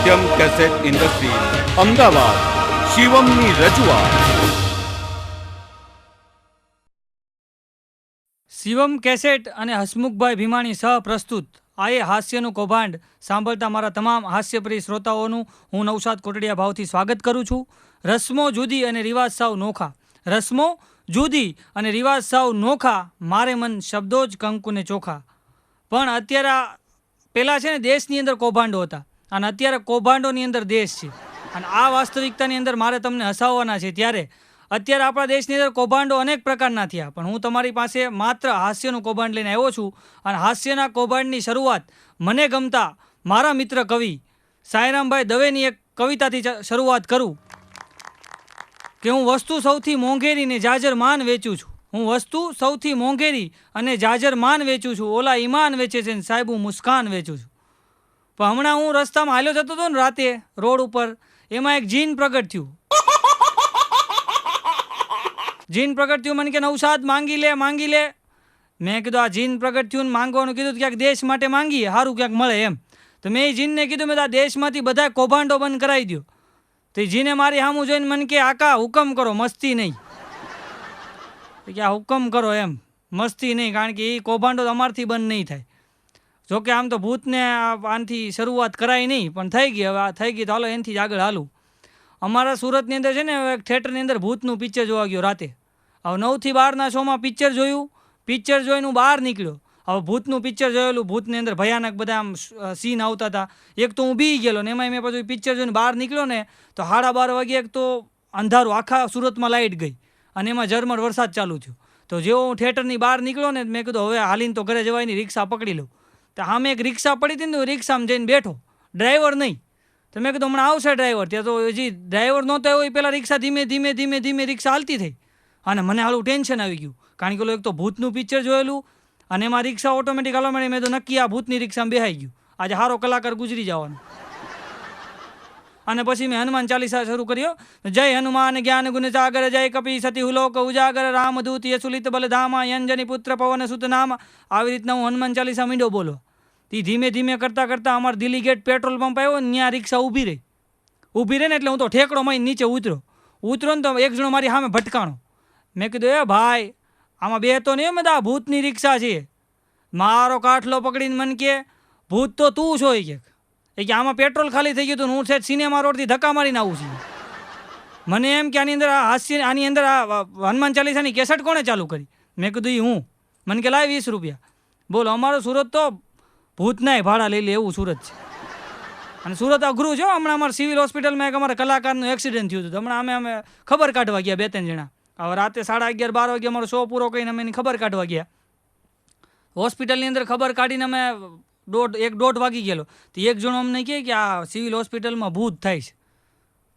Satyam cassette industry Ahmedabad શિવમની રજૂઆત. Shivam cassette અને હસમુખભાઈ ભીમાણી સહ પ્રસ્તુત આ એ હાસ્યનું કૌભાંડ સાંભળતા મારા તમામ હાસ્યપ્રિય શ્રોતાઓનું હું નવશાદ કોટડિયા ભાવથી સ્વાગત કરું છું. રસ્મો જુદી અને રિવાજ સાવ નોખા. રસ્મો જુદી અને રિવાજ સાવ નોખા, મારે મન શબ્દો જ કંકુને ચોખા. પણ અત્યારે પહેલાં છે ને દેશની અંદર કૌભાંડો હતા અને અત્યારે કૌભાંડોની અંદર દેશ છે. અને આ વાસ્તવિકતાની અંદર મારે તમને હસાવવાના છે. ત્યારે અત્યારે આપણા દેશની અંદર કૌભાંડો અનેક પ્રકારના થયા, પણ હું તમારી પાસે માત્ર હાસ્યનું કૌભાંડ લઈને આવ્યો છું. અને હાસ્યના કૌભાંડની શરૂઆત મને ગમતા મારા મિત્ર કવિ સાંઈરામભાઈ દવેની એક કવિતાથી શરૂઆત કરું કે હું વસ્તુ સૌથી મોંઘેરી ને જાજરમાન વેચું છું. હું વસ્તુ સૌથી મોંઘેરી અને જાજરમાન વેચું છું. ઓલા ઈમાન વેચે છે ને સાહેબ હું મુસ્કાન વેચું છું. પણ હમણાં હું રસ્તામાં હાલ્યો જતો હતો ને રાતે રોડ ઉપર, એમાં એક જીન પ્રગટ થયું. જીન પ્રગટ થયું, મને કે નવશાદ માંગી લે માંગી લે. મેં કીધું આ જીન પ્રગટ થયું ને માંગવાનું કીધું, ક્યાંક દેશ માટે માંગીએ, સારું ક્યાંક મળે એમ. તો મેં એ જીનને કીધું મેં આ દેશમાંથી બધા કૌભાંડો બંધ કરાવી દો. તો એ જીને મારી સામું જોઈને મને કે આકા હુકમ કરો, મસ્તી નહીં. કે આ હુકમ કરો એમ, મસ્તી નહીં, કારણ કે એ કૌભાંડો અમારથી બંધ નહીં થાય. જોકે આમ તો ભૂતને આનાથી શરૂઆત કરાય નહીં, પણ થઈ ગઈ. હવે આ થઈ ગઈ તો હાલો એનાથી જ આગળ હાલું. અમારા સુરતની અંદર છે ને એક થિયેટરની અંદર ભૂતનું પિક્ચર જોવા ગયો રાતે. હવે 9 થી 12ના શોમાં પિક્ચર જોયું. પિક્ચર જોઈને હું બહાર નીકળ્યો. હવે ભૂતનું પિક્ચર જોયેલું, ભૂતની અંદર ભયાનક બધા આમ સીન આવતા હતા. એક તો હું બી ગયેલો ને એમાં મેં પછી પિક્ચર જોઈને બહાર નીકળ્યો ને તો 12:30 વાગે એક તો અંધારું, આખા સુરતમાં લાઇટ ગઈ અને એમાં ઝરમર વરસાદ ચાલુ થયો. તો જેવો હું થિયેટરની બહાર નીકળ્યો ને મેં કીધું હવે હાલીને તો ઘરે જવાય નહીં, રિક્ષા પકડી લઉં. તો સામે એક રિક્ષા પડી હતી ને તો રિક્ષામાં જઈને બેઠો, ડ્રાઈવર નહીં. તો મેં કીધું હમણાં આવશે ડ્રાઈવર. ત્યાં તો હજી ડ્રાઈવર નહોતો આવ્યો, એ પહેલાં રિક્ષા ધીમે ધીમે ધીમે ધીમે રિક્ષા હાલતી થઈ. અને મને હાલું ટેન્શન આવી ગયું, કારણ કે એક તો ભૂતનું પિક્ચર જોયેલું અને એમાં રિક્ષા ઓટોમેટિક હાલવા માંડી. મેં તો નક્કી આ ભૂતની રિક્ષામાં બેહાઈ ગયું, આજે સારો કલાકાર ગુજરી જવાનો. અને પછી મેં હનુમાન ચાલીસા શરૂ કર્યો. જય હનુમાન જ્ઞાન ગુણ સાગર, જય કપી સતી હુલોક ઉજાગર, રામદૂત યસુલિત બલધામા, યંજની પુત્ર પવન સુત નામ. આવી રીતના હું હનુમાન ચાલીસા મીંડો બોલો. તે ધીમે ધીમે કરતાં કરતાં અમારા દિલ્હી ગેટ પેટ્રોલ પંપ આવ્યો ને ત્યાં રિક્ષા ઊભી રહી ને એટલે હું તો ઠેકડો મારીને નીચે ઉતરો ને તો એક જણો મારી સામે ભટકાણો. મેં કીધું એ ભાઈ આમાં બે તો નહીં, મેં આ ભૂતની રિક્ષા છે. મારો કાઠલો પકડીને મને કે ભૂત તો તું છો એ કે આમાં પેટ્રોલ ખાલી થઈ ગયું હતું, હું સેટ સિનેમા રોડથી ધક્કા મારીને આવું છું. મને એમ કે આની અંદર આની અંદર આ હનુમાન ચાલીસાની કેસેટ કોણે ચાલુ કરી? મેં કીધું એ હું. મને કે લાવ 20 રૂપિયા. બોલો, અમારો સુરત તો ભૂતનાય ભાડા લઈ લે એવું સુરત છે. અને સુરત અઘરું છે. હમણાં અમારા સિવિલ હોસ્પિટલમાં એક અમારા કલાકારનું એક્સિડન્ટ થયું હતું. હમણાં અમે ખબર કાઢવા ગયા 2-3 જણા. હવે રાતે 11:30-12 વાગે અમારો શો પૂરો કરીને અમે એની ખબર કાઢવા ગયા. હોસ્પિટલની અંદર ખબર કાઢીને અમે 1:30 વાગી ગયેલો. તો એક જણો અમને કહે કે આ સિવિલ હોસ્પિટલમાં ભૂત થાય છે.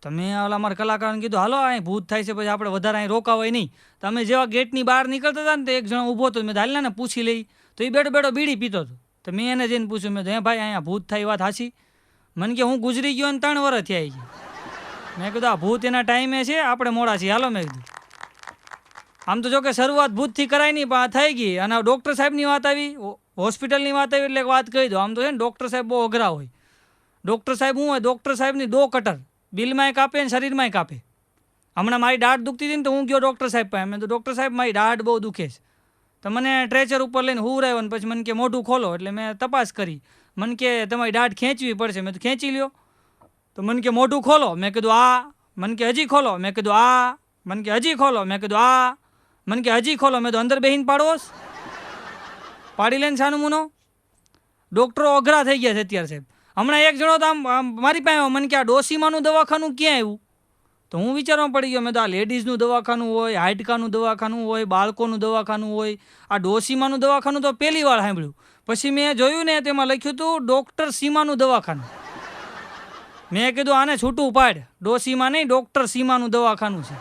તો મેં અમારા કલાકારને કીધું હાલો અહીં ભૂત થાય છે, પછી આપણે વધારે અહીં રોકાવાય નહીં. તો અમે જેવા ગેટની બહાર નીકળતા હતા ને તો એક જણો ઊભો હતો. મેં હાલ ને પૂછી લઈ. તો એ બેઠો બીડી પીતો હતો. તો મેં એને જઈને પૂછ્યું, મેં હે ભાઈ અહીંયા ભૂત થાય વાત સાચી? મને કે હું ગુજરી ગયો અને 3 વર્ષ થયા ગયા. મેં કીધું આ ભૂત એના ટાઈમે છે, આપણે મોડા છીએ, હાલો. મેં કીધું આમ તો જો કે શરૂઆત ભૂતથી કરાય નહીં, પણ આ થઈ ગઈ. અને ડૉક્ટર સાહેબની વાત આવી, હોસ્પિટલની વાત આવી એટલે વાત કહી દો. આમ તો છે ને ડૉક્ટર સાહેબ બહુ અઘરા હોય. ડૉક્ટર સાહેબ શું હોય, ડૉક્ટર સાહેબની 2 કટર બિલમાંય કાપે ને શરીરમાંય કાપે. હમણાં મારી દાઢ દુખતી હતી ને તો હું ગયો ડૉક્ટર સાહેબ પાસે. મેં તો ડૉક્ટર સાહેબ મારી દાઢ બહુ દુખે છે. તો મને ટ્રેચર ઉપર લઈને હુવરાવ્યો ને પછી મને કે મોઢું ખોલો. એટલે મેં તપાસ કરી. મને કે તમારી દાઢ ખેંચવી પડશે. મેં તો ખેંચી લ્યો. તો મને કે મોઢું ખોલો. મેં કીધું આ. મને કે હજી ખોલો. મેં કીધું આ. મને કે હજી ખોલો. મેં કીધું આ. મને કે હજી ખોલો. મેં તો અંદર બેહીને પાડોસ પાડી લઈને સાનું મુનો. ડૉક્ટરો અઘરા થઈ ગયા છે અત્યારે સાહેબ. હમણાં એક જણો તો આમ મારી પાસે મને કે આ ડોસીમાનું દવાખાનું ક્યાં આવ્યું? તો હું વિચારવા પડી ગયો. મેં તો આ લેડીઝનું દવાખાનું હોય, હાડકાનું દવાખાનું હોય, બાળકોનું દવાખાનું હોય, આ ડોસીમાનું દવાખાનું તો પહેલી વાર સાંભળ્યું. પછી મેં જોયું ને તેમાં લખ્યું હતું ડૉક્ટર સીમાનું દવાખાનું. મેં કીધું આને છૂટું પાડ, ડોસીમાં નહીં ડૉક્ટર સીમાનું દવાખાનું છે.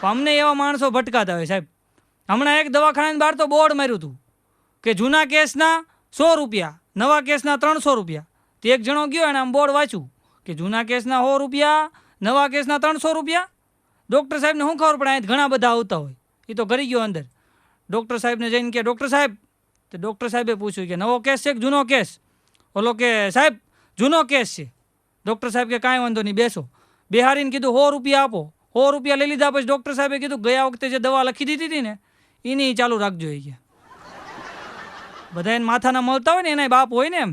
અમને એવા માણસો ભટકાતા હોય સાહેબ. હમણાં એક દવાખાનાની બહાર તો બોર્ડ માર્યું હતું કે જૂના કેસના 100 રૂપિયા, નવા કેસના 300 રૂપિયા. તે એક જણો ગયો એને આમ બોર્ડ વાંચ્યું કે જૂના કેસના 100 રૂપિયા, નવા કેસના 300 રૂપિયા. ડૉક્ટર સાહેબને શું ખબર પડે, અહીં ઘણા બધા આવતા હોય. એ તો કરી ગયો અંદર. ડૉક્ટર સાહેબને જઈને કે ડૉક્ટર સાહેબ, તો ડૉક્ટર સાહેબે પૂછ્યું કે નવો કેસ છે કે જૂનો કેસ? ઓલો કે સાહેબ જૂનો કેસ છે. ડૉક્ટર સાહેબ કે કાંઈ વાંધો નહીં, બેસો. બેહારીને કીધું 100 રૂપિયા આપો. 100 રૂપિયા લઈ લીધા. પછી ડૉક્ટર સાહેબે કીધું ગયા વખતે જે દવા લખી દીધી હતી ને એની ચાલુ રાખજો એ કે. બધા એને માથાના મળતા હોય ને એના બાપ હોય ને એમ.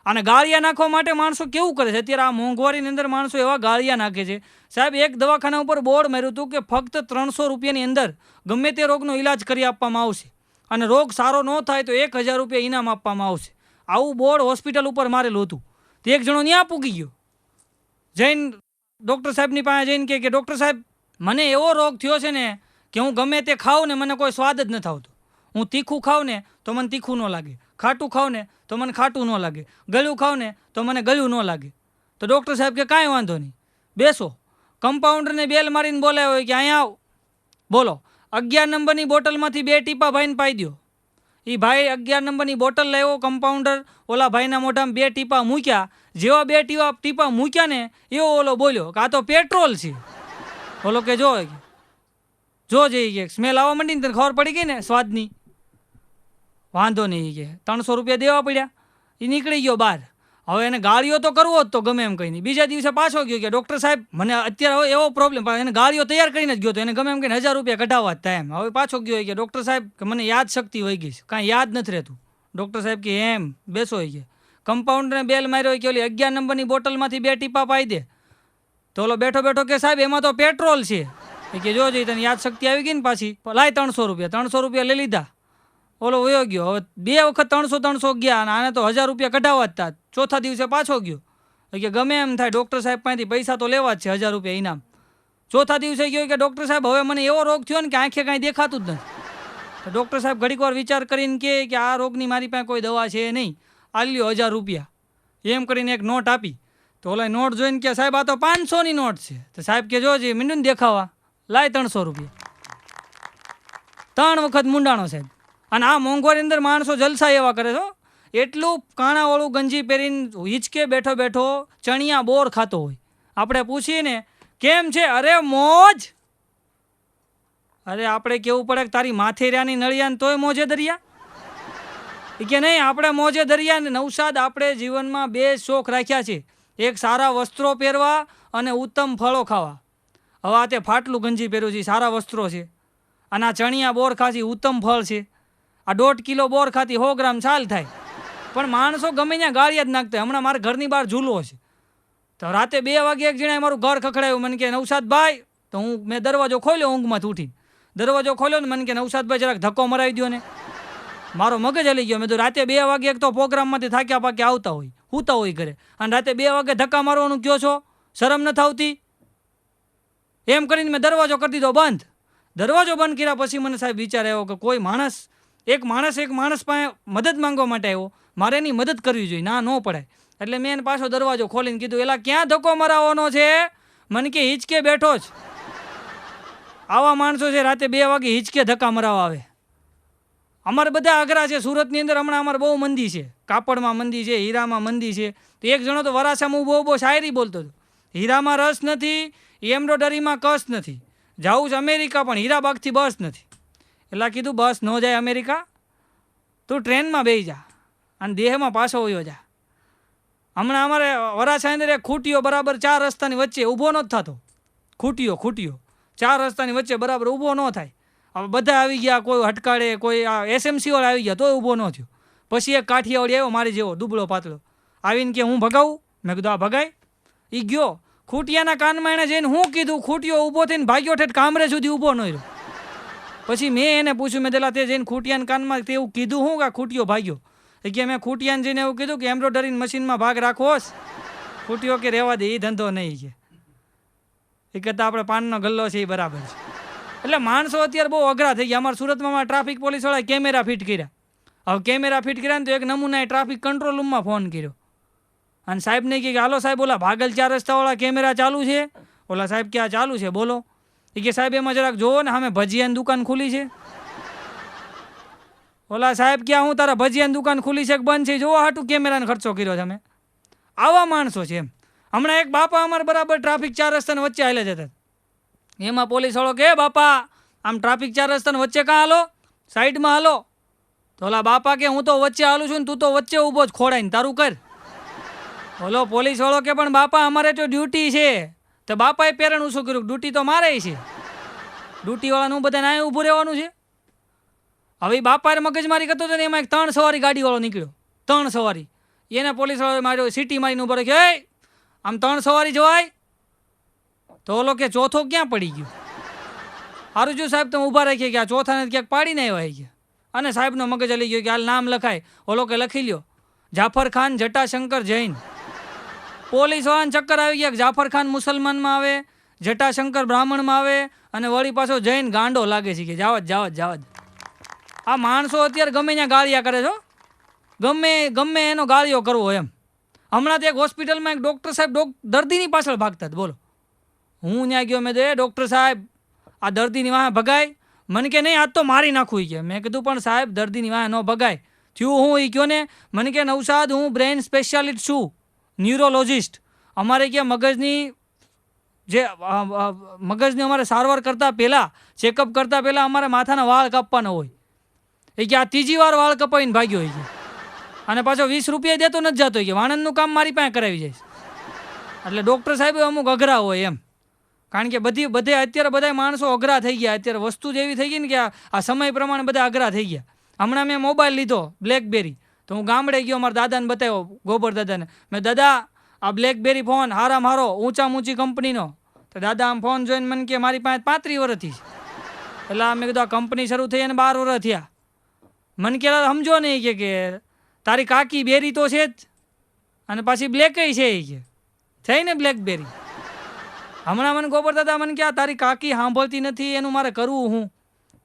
અને ગાળિયા નાખવા માટે માણસો કેવું કરે છે અત્યારે આ મોંઘવારીની અંદર માણસો એવા ગાળિયા નાખે છે. સાહેબ એક દવાખાના ઉપર બોર્ડ માર્યું હતું કે ફક્ત 300 રૂપિયાની અંદર ગમે તે રોગનો ઈલાજ કરી આપવામાં આવશે અને રોગ સારો ન થાય તો 1000 રૂપિયા ઇનામ આપવામાં આવશે. આવું બોર્ડ હોસ્પિટલ ઉપર મારેલું હતું. તો એક જણો ત્યાં પૂગી ગયો, જઈને ડૉક્ટર સાહેબની પાસે જઈને કે ડૉક્ટર સાહેબ મને એવો રોગ થયો છે ને કે હું ગમે તે ખાઉં ને મને કોઈ સ્વાદ જ નથી આવતો. હું તીખું ખાઉં ને તો મને તીખું ન લાગે, ખાટું ખાઉં ને તો મને ખાટું ન લાગે, ગળ્યું ખાઉં ને તો મને ગળ્યું ન લાગે. તો ડૉક્ટર સાહેબ કે કાંઈ વાંધો નહીં, બેસો. કમ્પાઉન્ડરને બેલ મારીને બોલાવ્યો હોય કે અહીંયા આવ, બોલો 11 નંબરની બોટલમાંથી 2 ટીપા ભાઈને પાઈ દો. એ ભાઈ 11 નંબરની બોટલ લાવ્યો, કમ્પાઉન્ડર ઓલા ભાઈના મોઢામાં 2 ટીપા મૂક્યા. જેવા 2 ટીપા મૂક્યા ને એવો ઓલો બોલ્યો કે આ તો પેટ્રોલ છે. ઓલો કે જો જઈ કે સ્મેલ આવવા માંડી ને તને ખબર પડી ગઈ ને સ્વાદની. વાંધો નહીં કે 300 રૂપિયા દેવા પડ્યા. એ નીકળી ગયો બહાર. હવે એને ગાળીઓ તો કરવો જ તો ગમે એમ કહીને બીજા દિવસે પાછો ગયો કે ડૉક્ટર સાહેબ મને અત્યારે હવે એવો પ્રોબ્લેમ, એને ગાળીઓ તૈયાર કરીને જ ગયો તો એને ગમે એમ કહીને 1000 રૂપિયા કઢાવવા જ થાય એમ. હવે પાછો ગયો કે ડૉક્ટર સાહેબ કે મને યાદ શક્તિ વહી ગઈ છે, કાંઈ યાદ નથી રહેતું. ડૉક્ટર સાહેબ કે એમ, બેસો કે કમ્પાઉન્ડરને બેલ માર્યો કે ઓલી 11 નંબરની બોટલમાંથી 2 ટીપા પાઈ દે. તો ઓલો બેઠો બેઠો કે સાહેબ એમાં તો પેટ્રોલ છે. એ કે જોજે તને યાદ શક્તિ આવી ગઈ ને પાછી, લાય 300 રૂપિયા. 300 રૂપિયા લઈ લીધા. ઓલો વયો ગયો. હવે 2 વખત 300 ગયા અને આને તો 1000 રૂપિયા કઢાવવા જ હતા. ચોથા દિવસે પાછો ગયો કે ગમે એમ થાય ડૉક્ટર સાહેબ પાસેથી પૈસા તો લેવા જ છે, 1000 રૂપિયા ઇનામ. ચોથા દિવસે ગયો કે ડૉક્ટર સાહેબ હવે મને એવો રોગ થયો ને કે આંખે કાંઈ દેખાતું જ નથી. તો ડૉક્ટર સાહેબ ઘડીક વાર વિચાર કરીને કે આ રોગની મારી પાસે કોઈ દવા છે નહીં, આ લ્યો 1000 રૂપિયા. એમ કરીને એક નોટ આપી. તો ઓલા નોટ જોઈને કે સાહેબ આ તો 500ની નોટ છે. તો સાહેબ કે જોજે મીંડું દેખાવા, લાય 300 રૂપિયા. 3 વખત મુંડાણો સાહેબ. અને આ મોંઘવારી અંદર માણસો જલસા એવા કરે છો, એટલું કાણાવાળું ગંજી પહેરીને હિંચકે બેઠો બેઠો ચણિયા બોર ખાતો હોય. આપણે પૂછીએ ને કેમ છે, અરે મોજ. અરે આપણે કેવું પડે કે તારી માથે રહ્યાની નળિયાને તોય મોજે દરિયા કે નહીં. આપણે મોજે દરિયા ને નવસાદ આપણે જીવનમાં 2 શોખ રાખ્યા છે, એક સારા વસ્ત્રો પહેરવા અને ઉત્તમ ફળો ખાવા. હવે આ તે ફાટલું ગંજી પહેર્યું છે, સારા વસ્ત્રો છે, અને આ ચણિયા બોર ખાતી ઉત્તમ ફળ છે. આ 1.5 કિલો બોર ખાતી 100 ગ્રામ છાલ થાય. પણ માણસો ગમે ત્યાં ગાળિયા જ નાખતા. હમણાં મારા ઘરની બહાર ઝૂલો છે, તો રાતે 2 વાગે એક જણાએ મારું ઘર ખખડાયું. મને કે નવસાદભાઈ, તો મેં દરવાજો ખોલ્યો ઊંઘમાંથી ઉઠીને. દરવાજો ખોલ્યો ને મને કે નવસાદભાઈ જરાક ધક્કો મરાવી દો ને. મારો મગજ હલી ગયો. મેં તો રાતે 2 વાગે એક તો પ્રોગ્રામમાંથી થાક્યા પાક્યા આવતા હોય, સૂતા હોય ઘરે, અને રાતે 2 વાગે ધક્કા મારવાનું કહો છો, શરમ નથી આવતી? એમ કરીને મેં દરવાજો કરી દીધો બંધ. દરવાજો બંધ કર્યા પછી મને સાહેબ વિચાર આવ્યો કે કોઈ માણસ એક માણસ પાસે મદદ માંગવા માટે આવ્યો, મારે એની મદદ કરવી જોઈએ, ના ન પડાય. એટલે મેં એને પાછો દરવાજો ખોલીને કીધું એલા ક્યાં ધક્કો મરાવવાનો છે? મને કે હિંચકે બેઠો જ. આવા માણસો છે રાતે 2 વાગે હિંચકે ધક્કા મરાવવા આવે. અમારે બધા અઘરા છે. સુરતની અંદર હમણાં અમારે બહુ મંદી છે, કાપડમાં મંદી છે, હીરામાં મંદી છે. તો એક જણો તો વરાછામાં બહુ શાયરી બોલતો હતો, હીરામાં રસ નથી, એમ્બ્રોડરીમાં કસ નથી, જાવું છે અમેરિકા પણ હીરાબાગથી બસ નથી. એટલે કીધું બસ ન જાય અમેરિકા, તું ટ્રેનમાં બેસી જા અને દેહમાં પાછો વયો જા. હમણાં અમારે વરાછા અંદર એક ખૂટીઓ બરાબર 4 રસ્તાની વચ્ચે ઊભો નથી થતો. ખૂટીઓ 4 રસ્તાની વચ્ચે બરાબર ઊભો ન થાય. હવે બધા આવી ગયા, કોઈ હટકાડે, કોઈ આ SMC વાળા આવી ગયા તોય ઊભો ન થયો. પછી એક કાઠિયાવાડી આવ્યો મારી જેવો દુબળો પાતળો, આવીને કે હું ભગાવું. મેં કીધું આ ભગાય. એ ગયો ખૂટિયાના કાનમાં, એણે જઈને હું કીધું, ખૂટિયો ઊભો થઈને ભાગ્યો ઠેઠ કામરે સુધી ઊભો ન રહ્યો. પછી મેં એને પૂછ્યું, મેં દેલા તે જઈને ખૂટિયાના કાનમાં તે એવું કીધું હું કે ખૂટિયો ભાગ્યો? એ કે મેં ખૂટિયાને જઈને એવું કીધું કે એમ્બ્રોડરી મશીનમાં ભાગ રાખવો. ખૂટિયો કે રહેવા દે, એ ધંધો નહીં કે એ કરતાં આપણે પાનનો ગલ્લો છે એ બરાબર છે. એટલે માણસો અત્યારે બહુ અઘરા થઈ ગયા. અમારા સુરતમાં ટ્રાફિક પોલીસવાળાએ કેમેરા ફિટ કર્યા. હવે કેમેરા ફિટ કર્યા ને તો એક નમૂનાએ ટ્રાફિક કંટ્રોલ રૂમમાં ફોન કર્યો અને સાહેબને કહે કે હાલો સાહેબ ઓલા ભાગલ 4 રસ્તાવાળા કેમેરા ચાલુ છે. ઓલા સાહેબ કે આ ચાલુ છે, બોલો. એ કે સાહેબ એમાં જરાક જોવો ને, સામે ભજીયાની દુકાન ખુલી છે. ઓલા સાહેબ ક્યાં હું તારા ભજીયાની દુકાન ખુલી છે કે બંધ છે જોવા હાટું કેમેરાનો ખર્ચો કર્યો છે અમે. આવા માણસો છે એમ. હમણાં એક બાપા અમારે બરાબર ટ્રાફિક 4 રસ્તાની વચ્ચે હાલે જતા, એમાં પોલીસવાળો કે બાપા આમ ટ્રાફિક 4 રસ્તાની વચ્ચે કાં હાલો, સાઈડમાં હાલો. તો ઓલા બાપા કે હું તો વચ્ચે હાલું છું ને તું તો વચ્ચે ઊભો જ ખોડાઈને તારું કર. ઓલો પોલીસ વાળો કે પણ બાપા અમારે તો ડ્યુટી છે. તો બાપાએ પેરણ શું કર્યું? ડ્યુટી તો મારે છે. ડ્યુટી વાળાનું બધાને અહીં ઊભું રહેવાનું છે. હવે ઈ બાપાએ મગજમારી કરતો હતો ને એમાં એક 3 સવારી ગાડી વાળો નીકળ્યો. 3 સવારી એને પોલીસ વાળો માર્યો, સિટી મારીને ઉભો રાખ્યો. એ આમ 3 સવારી જવાય? તો ઓલો કે ચોથો ક્યાં પડી ગયો? હારું જો સાહેબ તમે ઊભા રાખીએ કે આ ચોથાને ક્યાંક પાડીને આવ્યા ગયા. અને સાહેબનો મગજ હલી ગયો કે હાલ નામ લખાય. ઓલો કે લખી લ્યો, જાફર ખાન જટાશંકર જૈન. પોલીસ વાળાને ચક્કર આવી ગયા. જાફર ખાન મુસલમાનમાં આવે, જટાશંકર બ્રાહ્મણમાં આવે અને વળી પાછો જૈન ગાંડો લાગે છે કે જાવત જાવત જાવત. આ માણસો અત્યારે ગમે ત્યાં ગાળિયા કરે છો, ગમે એનો ગાળિયો કરવો એમ. હમણાં તો એક હોસ્પિટલમાં એક ડૉક્ટર સાહેબ દર્દીની પાછળ ભાગતા હતા. બોલો, હું ત્યાં ગયો, મેં તો એ ડૉક્ટર સાહેબ આ દર્દીની વાહે ભગાય? મને કે નહીં, આજ તો મારી નાખું કે. મેં કીધું પણ સાહેબ દર્દીની વાહે ન ભગાય. થયું હું એ કહો ને? મને કે નવસાદ હું બ્રેઇન સ્પેશિયાલિસ્ટ છું, ન્યુરોલોજિસ્ટ. અમારે કે મગજની અમારે સારવાર કરતાં પહેલાં, ચેકઅપ કરતાં પહેલાં અમારે માથાના વાળ કાપવાના હોય. એ કે આ 3જી વાર વાળ કપાવીને ભાગ્યો હોય છે. અને પાછો 20 રૂપિયા દેતો નથી જતો કે વાણંદનું કામ મારી પાસે કરાવી જાય. એટલે ડૉક્ટર સાહેબ અમુક અઘરા હોય એમ. કારણ કે બધે અત્યારે બધા માણસો અઘરા થઈ ગયા. અત્યારે વસ્તુ જ એવી થઈ ગઈ ને કે આ સમય પ્રમાણે બધા અઘરા થઈ ગયા. હમણાં મેં મોબાઈલ લીધો બ્લેકબેરી, તો હું ગામડે ગયો, મારા દાદાને બતાવ્યો, ગોબર દાદાને. મેં દાદા આ બ્લેકબેરી ફોન હારામાં હારો ઊંચી કંપનીનો. તો દાદા આમ ફોન જોઈને મને કે મારી પાસે 35 વર્ષથી છે. એટલે મેં કીધું આ કંપની શરૂ થઈ અને 12 વર્ષ થયા. મને કે સમજો નહીં કે તારી કાકી બેરી તો છે જ અને પાછી બ્લેકેય છે એ કે થઈ ને બ્લેકબેરી. હમણાં મને ગોબર દાદા મને કે તારી કાકી સાંભળતી નથી, એનું મારે કરવું હું.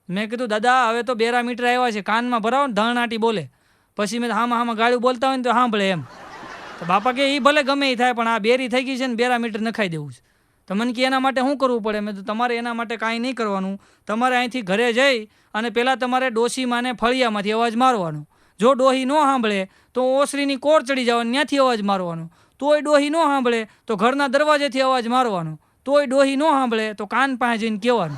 મેં કીધું દાદા હવે તો 12 મીટર આવ્યા છે, કાનમાં ભરાવો ને ધણનાટી બોલે. પછી મેં હામાં ગાળું બોલતા હોય ને તો સાંભળે એમ. તો બાપા કે એ ભલે ગમે એ થાય પણ આ બેરી થઈ ગઈ છે ને 12 મીટર નખાઈ દેવું છે. તો મને કે એના માટે શું કરવું પડે? મેં તો તમારે એના માટે કાંઈ નહીં કરવાનું. તમારે અહીંથી ઘરે જઈ અને પહેલાં તમારે ડોશીમાને ફળિયામાંથી અવાજ મારવાનો. જો ડોહી ન સાંભળે તો ઓસરીની કોર ચડી જવાની, ત્યાંથી અવાજ મારવાનો. તોય ડોહી ન સાંભળે તો ઘરના દરવાજેથી અવાજ મારવાનો. તોય ડોહી ન સાંભળે તો કાન પાસે જઈને કહેવાનું.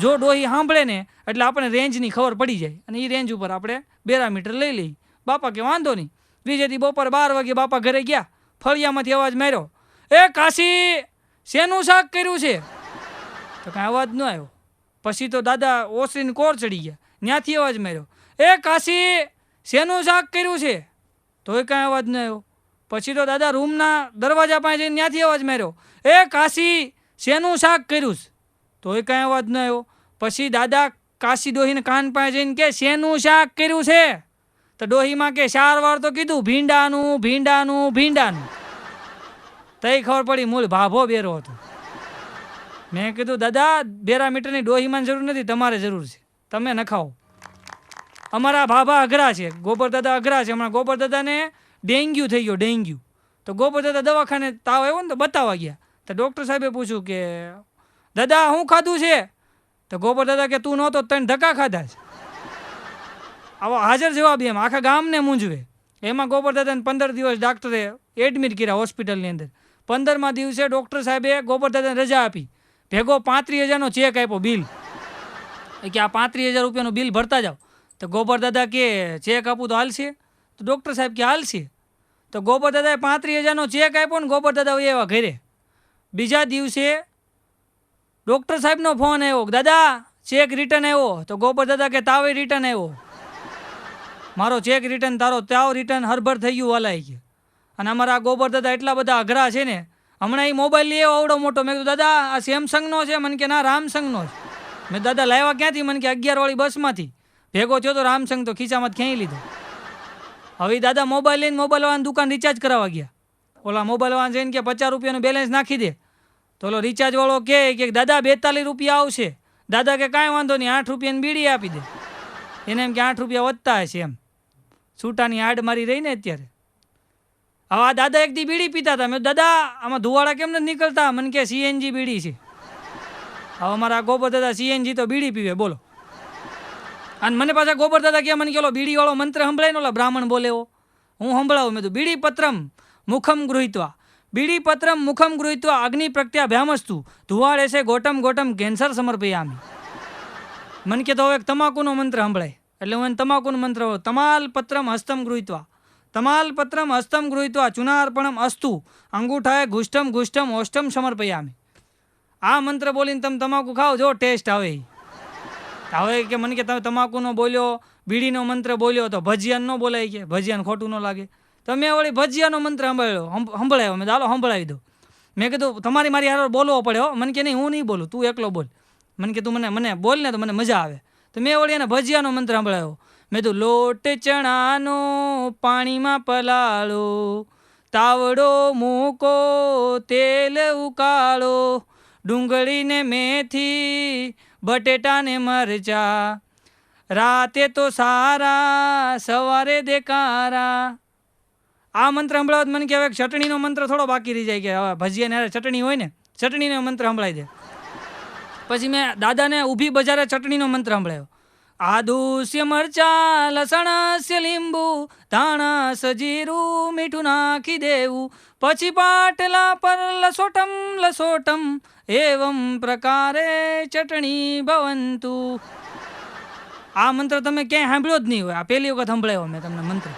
જો ડોહી સાંભળે ને એટલે આપણે રેન્જની ખબર પડી જાય અને એ રેન્જ ઉપર આપણે 12 મીટર લઈ લઈએ. બાપા કે વાંધો નહીં. બીજેથી બપોર 12 વાગે બાપા ઘરે ગયા, ફળિયામાંથી અવાજ માર્યો, એ કાશી શેનું શાક કર્યું છે? તો કાંઈ અવાજ ન આવ્યો. પછી તો દાદા ઓસરીને કોર ચડી ગયા, ત્યાંથી અવાજ માર્યો, એ કાશી શેનું શાક કર્યું છે? તોય કાંઈ અવાજ ન આવ્યો. પછી તો દાદા રૂમના દરવાજા પાસે જઈને ત્યાંથી અવાજ માર્યો, એ કાશી શેનું શાક કર્યું છે? તોય કાંઈ અવાજ ન આવ્યો. પછી દાદા કાશી ડોહીને કાન પાસે જઈને કે શેનું શાક કર્યું છે? તો ડોહીમાં કે 4 વાર તો કીધું, ભીંડાનું ભીંડાનું ભીંડાનું. તઈ ખબર પડી મૂળ ભાભો બેરો હતો. મેં કીધું દાદા 12 મીટરની ડોહીમાં જરૂર નથી, તમારે જરૂર છે, તમે નખાવો. અમારા ભાભા અઘરા છે, ગોબર દાદા અઘરા છે. હમણાં ગોબર દાદાને ડેન્ગ્યુ થઈ ગયો, ડેન્ગ્યુ. તો ગોબર દાદા દવાખાને તાવ આવ્યો ને તો બતાવવા ગયા. તો ડૉક્ટર સાહેબે પૂછ્યું કે દાદા શું ખાધું છે? તો ગોબર દાદા કે તું નહોતો 3 ધક્કા ખાધા છે. આવો હાજર જવાબ એમ આખા ગામને મૂંઝવે. એમાં ગોબર દાદાને 15 દિવસ ડાક્ટરે એડમિટ કર્યા હોસ્પિટલની અંદર. 15મા દિવસે ડૉક્ટર સાહેબે ગોબર દાદાને રજા આપી, ભેગો 35,000નો ચેક આપ્યો, બિલ. કે આ 35,000 રૂપિયાનું બિલ ભરતા જાઓ. તો ગોબર દાદા કે ચેક આપું તો હાલશે? તો ડૉક્ટર સાહેબ કે હાલશે. તો ગોબર દાદાએ 35,000નો ચેક આપ્યો ને ગોબર દાદા એવા ઘરે. બીજા દિવસે ડૉક્ટર સાહેબનો ફોન આવ્યો, દાદા ચેક રિટર્ન આવ્યો. તો ગોબર દાદા કે તાવે રિટર્ન આવ્યો, મારો ચેક રિટર્ન, તારો તાવ રિટર્ન, હરભર થઈ ગયું વાલાઈ કે. અને અમારા ગોબર દાદા એટલા બધા અઘરા છે ને. હમણાં એ મોબાઈલ લઈ આવ્યો આવડો મોટો. મેં કીધું દાદા આ સેમસંગનો છે? મને કે ના રામસંગનો છે. મેં દાદા લાવ્યા ક્યાંથી? મને કે 11 વાળી બસમાંથી. ભેગો થયો તો રામસંગ તો ખીચામાં ખેંચી લીધો. હવે દાદા મોબાઈલ લઈને મોબાઈલ વાળાની દુકાન રિચાર્જ કરાવવા ગયા. ઓલા મોબાઈલ વાળા જઈને કે 50 રૂપિયાનું બેલેન્સ નાખી દે. તો ઓલો રિચાર્જ વાળો કે દાદા 42 રૂપિયા આવશે. દાદા કે કાંઈ વાંધો નહીં, 8 રૂપિયાની બીડી આપી દે. એને એમ કે 8 રૂપિયા વધતા હશે એમ. છૂટાની આડ મારી રહી ને અત્યારે. હવે આ દાદા એક દી બીડી પીતા હતા. મેં દાદા આમાં ધુવાડા કેમ નથી નીકળતા? મને કે CNG બીડી છે. હવે અમારા ગોબર દાદા CNG તો બીડી પીવે, બોલો. અને મને પાછા ગોબર દાદા કે મને કે બીડી વાળો મંત્ર સંભળાય ને ઓલા બ્રાહ્મણ બોલે એવો હું સંભળાવું. મેં તો બીડી પત્રમ મુખમ ગૃહિત્વા, બીડી પત્રમ મુખમ ગૃહિત્વા અગ્નિ પ્રત્યાભ્યામસ્તુ ધુવાડે છે ગોટમ ગોટમ કેન્સર સમર્પયામી. મને કે તો હવે એક તમાકુનો મંત્ર સંભળાય. એટલે હું એને તમાકુનો મંત્ર, તમાલ પત્રમ હસ્તમ ગૃહિત્વા, તમાલપત્રમ હસ્તમ ગૃહીત્વા ચુનાર્પણમ અસ્તુ અંગૂઠાએ ઘુષ્ટમ ઘુષ્ટમ ઓષ્ટમ સમર્પયામિ. આ મંત્ર બોલીને તમે તમાકુ ખાઓ, જો ટેસ્ટ આવે. હવે કે મને કે તમે તમાકુનો બોલ્યો, બીડીનો મંત્ર બોલ્યો, તો ભજીયાનો ન બોલાય, કે ભજીયાને ખોટું ન લાગે. તો મેં વળી ભજીયાનો મંત્ર સંભળાયો. મેં ચાલો સંભળાવી દો. મેં કીધું તમારી મારી હારે બોલવો પડે હો. મને કે નહીં, હું નહીં બોલું, તું એકલો બોલ. મને કે તું મને બોલ ને તો મને મજા આવે. તો મેં વળી એને ભજીયાનો મંત્ર સંભળાયો. મેં તો લોટ ચણાનો પાણીમાં પલાળો, તાવડો મૂકો તેલ ઉકાળો, ડુંગળીને મેથી બટેટાને મરચા, રાતે તો સારા સવારે દેકારા. આ મંત્ર સંભળાવો મને કહેવાય ચટણીનો મંત્ર થોડો બાકી રહી જાય, કે હવે ભજીયાને ચટણી હોય ને, ચટણીનો મંત્ર સંભળાઈ દે. પછી મેં દાદાને ઊભી બજારે ચટણીનો મંત્ર સંભળાયો. આદુસ્ય મરચા લસણસ્ય લીંબુ ધાણા સજીરું મીઠું નાખી દેવું, પછી પાટલા પર લસોટમ લસોટમ એવમ પ્રકારે ચટણી ભવંતુ. આ મંત્ર તમે ક્યાંય સાંભળ્યો જ નહીં હોય. આ પહેલી વખત સંભળાયો મેં તમને મંત્ર.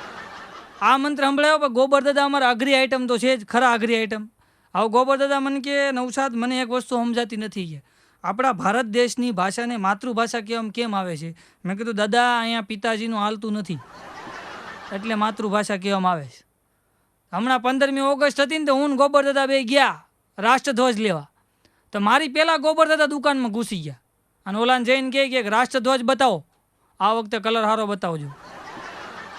આ મંત્ર સંભળાયો. પણ ગોબર દાદા અમારા અઘરી આઈટમ તો છે જ, ખરા અઘરી આઈટમ. આવું ગોબર દાદા મને કે નવસાદ મને એક વસ્તુ સમજાતી નથી, કે આપણા ભારત દેશની ભાષાને માતૃભાષા કેમ આવે છે. મેં કીધું દાદા અહીંયા પિતાજીનું હાલતું નથી, એટલે માતૃભાષા કહેવામાં આવે છે. હમણાં 15મી ઓગસ્ટ હતી ને, તો હું ગોબર દાદા બે ગયા રાષ્ટ્રધ્વજ લેવા. તો મારી પહેલાં ગોબર દાદા દુકાનમાં ઘૂસી ગયા, અને ઓલાને જઈને કહે કે રાષ્ટ્રધ્વજ બતાવો, આ વખતે કલર સારો બતાવજો.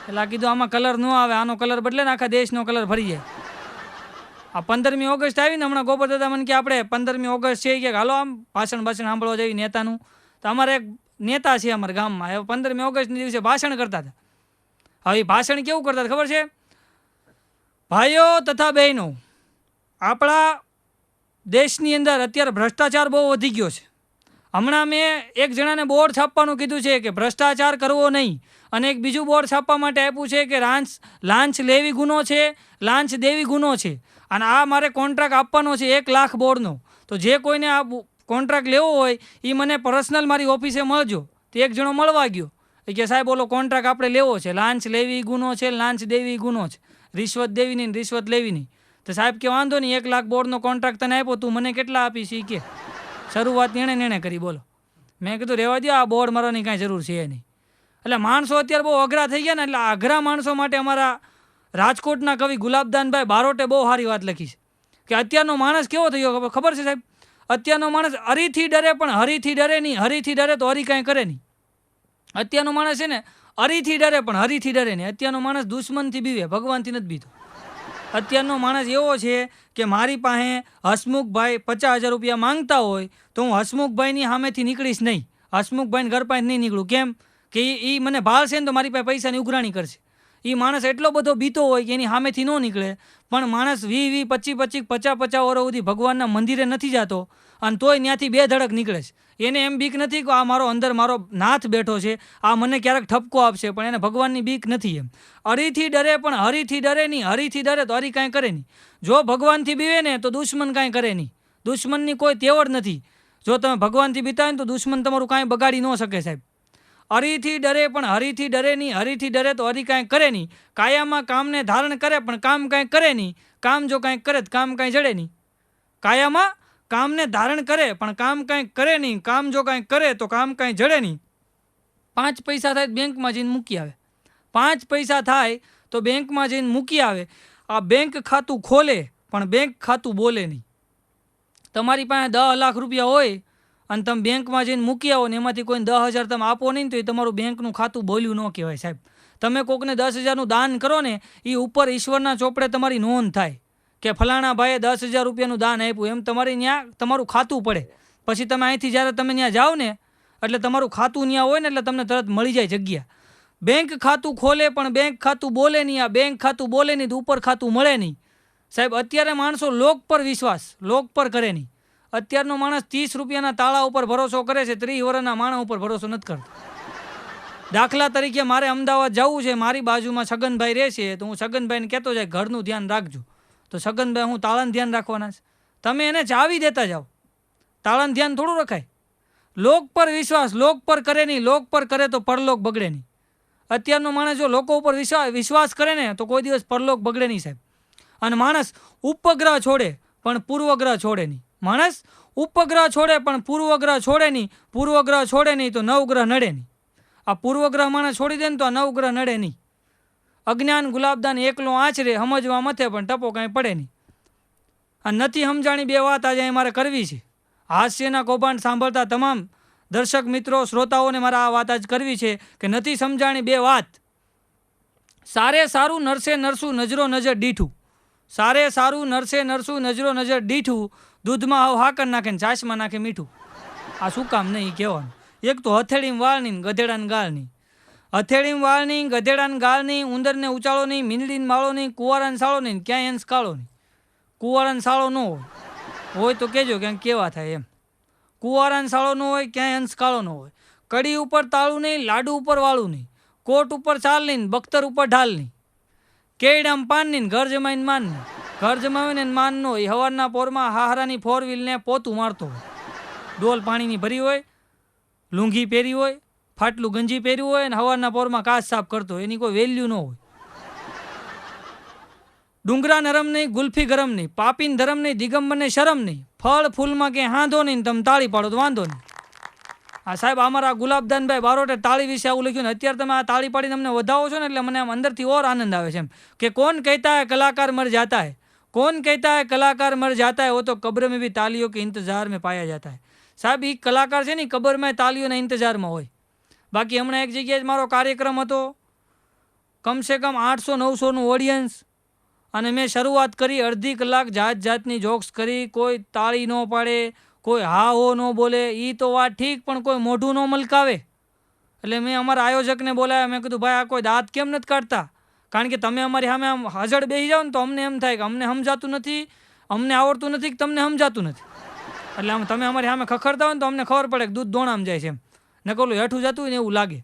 એટલે કીધું આમાં કલર ન આવે, આનો કલર બદલે ને આખા દેશનો કલર ફરી જાય. આ 15મી ઓગસ્ટ આવી ને, હમણાં ગોબર દાદા મને કે આપણે 15મી ઓગસ્ટ છે, કે હાલો આમ ભાષણ સાંભળવા જઈએ નેતાનું. તો અમારે એક નેતા છે અમારા ગામમાં, હવે 15મી ઓગસ્ટના દિવસે ભાષણ કરતા હતા. હવે ભાષણ કેવું કરતા હતા ખબર છે? ભાઈઓ તથા બહેનો, આપણા દેશની અંદર અત્યારે ભ્રષ્ટાચાર બહુ વધી ગયો છે. હમણાં મેં એક જણાને બોર્ડ છાપવાનું કીધું છે કે ભ્રષ્ટાચાર કરવો નહીં, અને એક બીજું બોર્ડ છાપવા માટે આપ્યું છે કે લાંચ લેવી ગુનો છે, લાંચ દેવી ગુનો છે. અને આ મારે કોન્ટ્રાક્ટ આપવાનો છે 1 લાખ બોર્ડનો. તો જે કોઈને આ કોન્ટ્રાક્ટ લેવો હોય એ મને પર્સનલ મારી ઓફિસે મળજો. તો એક જણો મળવા ગયો, એ કે સાહેબ ઓલો કોન્ટ્રાક્ટ આપણે લેવો છે, લાંચ લેવી ગુનો છે, લાંચ દેવી ગુનો છે, રિશ્વત દેવી નહીં, રિશ્વત લેવી નહીં. તો સાહેબ કે વાંધો નહીં, 1 લાખ બોર્ડનો કોન્ટ્રાક્ટ તને આપ્યો, તું મને કેટલા આપીશ? એ કે શરૂઆત એણે કરી. બોલો, મેં કીધું રહેવા દો, આ બોર્ડ મારવાની કાંઈ જરૂર છે નહીં. એટલે માણસો અત્યારે બહુ અઘરા થઈ ગયા ને, એટલે અઘરા માણસો માટે અમારા રાજકોટના કવિ ગુલાબદાનભાઈ બારોટે બહુ સારી વાત લખી છે, કે અત્યારનો માણસ કેવો થયો ખબર છે સાહેબ? અત્યારનો માણસ હરીથી ડરે, પણ હરીથી ડરે નહીં. હરીથી ડરે તો હરી કાંઈ કરે નહીં. અત્યારનો માણસ છે ને હરીથી ડરે, પણ હરીથી ડરે નહીં. અત્યારનો માણસ દુશ્મનથી બીવે, ભગવાનથી નથી બીતો. અત્યારનો માણસ એવો છે કે મારી પાસે હસમુખભાઈ 50,000 રૂપિયા માંગતા હોય તો હું હસમુખભાઈની સામેથી નીકળીશ નહીં, હસમુખભાઈને ઘર પાસે નહીં નીકળું. કેમ કે એ મને ભાળશે ને તો મારી પાસે પૈસાની ઉઘરાણી કરશે. એ માણસ એટલો બધો બીતો હોય કે એની સામેથી ન નીકળે. પણ માણસ 20-20, 25-25, 50-50 વર્ષ સુધી ભગવાનના મંદિરે નથી જતો, અને તોય ત્યાંથી 2 ધડક નીકળે છે. એને એમ બીક નથી કે આ મારો અંદર મારો નાથ બેઠો છે, આ મને ક્યારેક ઠપકો આપશે, પણ એને ભગવાનની બીક નથી. એમ હરીથી ડરે, પણ હરીથી ડરે નહીં. હરીથી ડરે તો હરી કાંઈ કરે નહીં. જો ભગવાનથી બીવે ને તો દુશ્મન કાંઈ કરે નહીં. દુશ્મનની કોઈ તેવડ નથી. જો તમે ભગવાનથી બીતા હોય ને તો દુશ્મન તમારું કાંઈ બગાડી ન શકે સાહેબ. હરીથી ડરે, પણ હરીથી ડરે નહીં. હરીથી ડરે તો હરી કાંઈ કરે નહીં. કાયામાં કામને ધારણ કરે, પણ કામ કાંઈ કરે નહીં. કામ જો કાંઈક કરે તો કામ કાંઈ જડે નહીં. કાયામાં કામને ધારણ કરે, પણ કામ કાંઈ કરે નહીં. કામ જો કાંઈ કરે તો કામ કાંઈ જડે નહીં. 5 પૈસા થાય બેંકમાં જઈને મૂકી આવે. 5 પૈસા થાય તો બેંકમાં જઈને મૂકી આવે. આ બેંક ખાતું ખોલે, પણ બેંક ખાતું બોલે નહીં. તમારી પાસે 10 લાખ રૂપિયા હોય અને તમે બેંકમાં જઈને મૂકી આવો ને એમાંથી કોઈને 10,000 તમે આપો નહીં, તો એ તમારું બેંકનું ખાતું બોલ્યું ન કહેવાય સાહેબ. તમે કોકને 10,000નું દાન કરો ને, એ ઉપર ઈશ્વરના ચોપડે તમારી નોંધ થાય કે ફલાણા ભાઈએ 10,000 રૂપિયાનું દાન આપ્યું. એમ તમારી ત્યાં તમારું ખાતું પડે. પછી તમે અહીંથી જ્યારે તમે ત્યાં જાઓ ને, એટલે તમારું ખાતું ત્યાં હોય ને, એટલે તમને તરત મળી જાય જગ્યા. બેંક ખાતું ખોલે, પણ બેંક ખાતું બોલે નહીં. આ બેંક ખાતું બોલે નહીં તો ઉપર ખાતું મળે નહીં સાહેબ. અત્યારે માણસો લોક પર વિશ્વાસ, લોક પર કરે નહીં. અત્યારનો માણસ 30 રૂપિયાના તાળા ઉપર ભરોસો કરે છે, 30 વર્ષના માણસ ઉપર ભરોસો નથી કરતો. દાખલા તરીકે મારે અમદાવાદ જવું છે, મારી બાજુમાં છગનભાઈ રહે છે, તો હું છગનભાઈને કહેતો જાય ઘરનું ધ્યાન રાખજો. તો છગનભાઈ હું તાળાનું ધ્યાન રાખવાના છે, તમે એને ચાવી દેતા જાઓ. તાળાનું ધ્યાન થોડું રખાય. લોક પર વિશ્વાસ, લોક પર કરે નહીં. લોક પર કરે તો પરલોક બગડે નહીં. અત્યારનો માણસ જો લોકો ઉપર વિશ્વાસ કરે ને તો કોઈ દિવસ પરલોક બગડે નહીં સાહેબ. અને માણસ ઉપગ્રહ છોડે પણ પૂર્વગ્રહ છોડે નહીં. માણસ ઉપગ્રહ છોડે પણ પૂર્વગ્રહ છોડે નહીં. પૂર્વગ્રહ છોડે નહીં તો નવગ્રહ નડે નહીં. આ પૂર્વગ્રહ માણસ છોડી દે ને તો આ નવગ્રહ નડે નહીં. અજ્ઞાન ગુલાબદાન એકલો આચરે, સમજવા મથે પણ ટપો કાંઈ પડે નહીં. આ નથી સમજાણી બે વાત આજે અહીં મારે કરવી છે. હાસ્યના કૌભાંડ સાંભળતા તમામ દર્શક મિત્રો શ્રોતાઓને મારે આ વાત આજ કરવી છે કે નથી સમજાણી બે વાત. સારે સારું નરસે નરસું નજરો નજર દીઠું. સારે સારું નરસે નરસું નજરો નજર દીઠું. દૂધમાં હાવ હાકર નાખે ને છાશમાં નાખે મીઠું. આ શું કામ નહીં કહેવાનું? એક તો હથેળીમાં વાળની ને ગધેડાને ગાળની. હથેળીમાં વાળની, ગધેડાને ગાળની, ઉંદરને ઉચાળો નહીં, મીંદડીને માળો નહીં, કુંવારાને સાળો નહીં, ક્યાંય હંસ કાળો નહીં. કુંવારાને સાળો ન હોય તો કહેજો ક્યાંક કેવા થાય એમ. કુંવારાને સાળો ન હોય, ક્યાંય હંસ કાળો ન હોય. કડી ઉપર તાળું નહીં, લાડુ ઉપર વાળું નહીં, કોટ ઉપર ચાલ નહીં, બખ્તર ઉપર ઢાલ નહીં, કેડામ પાન નહીં, ઘર જમાઈને માન નહીં. ઘર જમાવીને માન ન હોય. હવારના પોરમાં હાહરાની 4 વ્હીલને પોતું મારતો હોય. ડોલ પાણીની ભરી હોય, લુંગી પહેરી હોય, ફાટલું ગંજી પહેર્યું હોય, અને હવારના પોરમાં કાચ સાફ કરતો હોય. એની કોઈ વેલ્યુ ન હોય. ડુંગરા નરમ નહીં, ગુલ્ફી ગરમ નહીં, પાપીન ધરમ નહીં, દિગંબરને શરમ નહીં, ફળ ફૂલમાં ક્યાંય હાંધો નહીં, તમે તાળી પાડો તો વાંધો નહીં. આ સાહેબ અમારા ગુલાબદાનભાઈ બારોટે તાળી વિશે આવું લખ્યું ને અત્યારે તમે આ તાળી પાડીને અમને વધાવો છો ને એટલે મને આમ અંદરથી ઓર આનંદ આવે છે એમ કે કોણ કહેતા હે કલાકાર મર જાતા હે, કોણ કહેતા હે કલાકાર મર જાતા હે, वो तो कब्र में भी तालियों के इंतजार में पाया जाता है. સાહેબ એ કલાકાર છે ને કબરમાં તાલીઓના ઇંતજારમાં હોય. બાકી હમણાં એક જગ્યાએ મારો કાર્યક્રમ હતો, કમસે કમ 800-900નું ઓડિયન્સ, અને મેં શરૂઆત કરી, અડધી કલાક જાત જાતની જોક્સ કરી. કોઈ તાળી ન પાડે, કોઈ હા હો ન બોલે, એ તો વાત ઠીક, પણ કોઈ મોઢું ન મલકાવે. એટલે મેં અમારા આયોજકને બોલાવ્યા. મેં કીધું ભાઈ આ કોઈ દાંત કેમ નથી કાઢતા? કારણ કે તમે અમારી સામે આમ હજળ બેસી જાઓ ને તો અમને એમ થાય કે અમને સમજાતું નથી, અમને આવડતું નથી, કે તમને સમજાતું નથી. એટલે આમ તમે અમારી સામે ખખડતા હોય ને તો અમને ખબર પડે કે દૂધ દોણામાં જાય છે એમ, ને કોલું હેઠું જતું હોય ને એવું લાગે.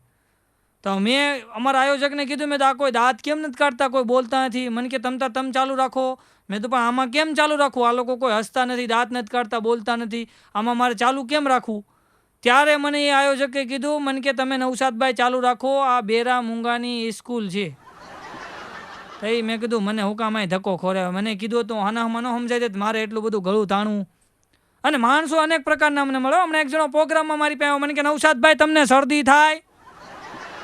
તો મેં અમારા આયોજકને કીધું, મેં તો આ કોઈ દાંત કેમ નથી કાઢતા, કોઈ બોલતા નથી. મને કે તમે ચાલુ રાખો. મેં તો પણ આમાં કેમ ચાલુ રાખવું? આ લોકો કોઈ હસતા નથી, દાંત નથી કાઢતા, બોલતા નથી, આમાં મારે ચાલુ કેમ રાખવું? ત્યારે મને એ આયોજકે કીધું, મને કે તમે નૌશાદભાઈ ચાલુ રાખો, આ બેરા મૂંગાની સ્કૂલ છે. તો મેં કીધું મને હું કામ અહીં ધક્કો ખોરાયો? મને કીધું તો આનામાં ન સમજાય દે મારે એટલું બધું ગળું તાણવું. અને માણસો અનેક પ્રકારના અમને મળ્યો. હમણાં એક જણો પ્રોગ્રામમાં મારી પાસે મને કે નૌશાદભાઈ તમને શરદી થાય?